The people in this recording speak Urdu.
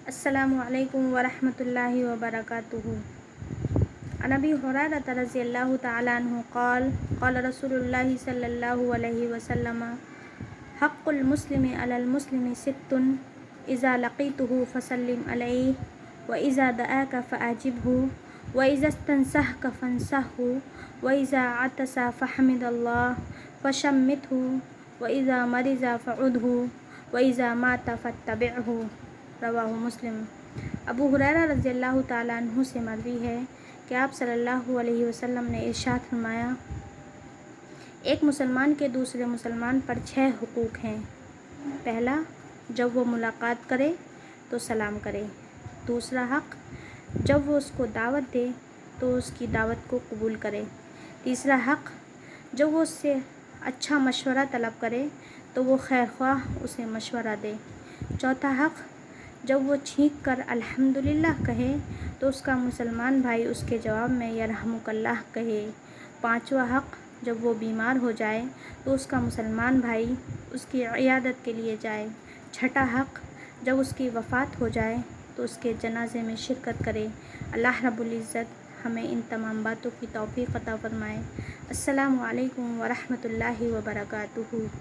السلام علیکم ورحمۃ اللہ وبرکاتہ۔ عن ابی ہریرہ رضی اللہ تعالی عنہ قال قال رسول اللہ صلی اللہ علیہ وسلم حق المسلم علی المسلم ست اذا لقیتہ فسلم علیہ واذا دعاک فاجبہ واذا استنصحک فانصحہ واذا عطس فحمد اللہ فشمتہ واذا مرض فعدہ واذا مات فاتبعہ۔ رواہ مسلم۔ ابو ہریرہ رضی اللہ تعالیٰ عنہ سے مروی ہے کہ آپ صلی اللہ علیہ وسلم نے ارشاد فرمایا، ایک مسلمان کے دوسرے مسلمان پر 6 حقوق ہیں۔ پہلا، جب وہ ملاقات کرے تو سلام کرے۔ دوسرا حق، جب وہ اس کو دعوت دے تو اس کی دعوت کو قبول کرے۔ تیسرا حق، جب وہ اس سے اچھا مشورہ طلب کرے تو وہ خیر خواہ اسے مشورہ دے۔ چوتھا حق، جب وہ چھینک کر الحمدللہ کہے تو اس کا مسلمان بھائی اس کے جواب میں یرحمک اللہ کہے۔ پانچواں حق، جب وہ بیمار ہو جائے تو اس کا مسلمان بھائی اس کی عیادت کے لیے جائے۔ چھٹا حق، جب اس کی وفات ہو جائے تو اس کے جنازے میں شرکت کرے۔ اللہ رب العزت ہمیں ان تمام باتوں کی توفیق عطا فرمائے۔ السلام علیکم ورحمۃ اللہ وبرکاتہ۔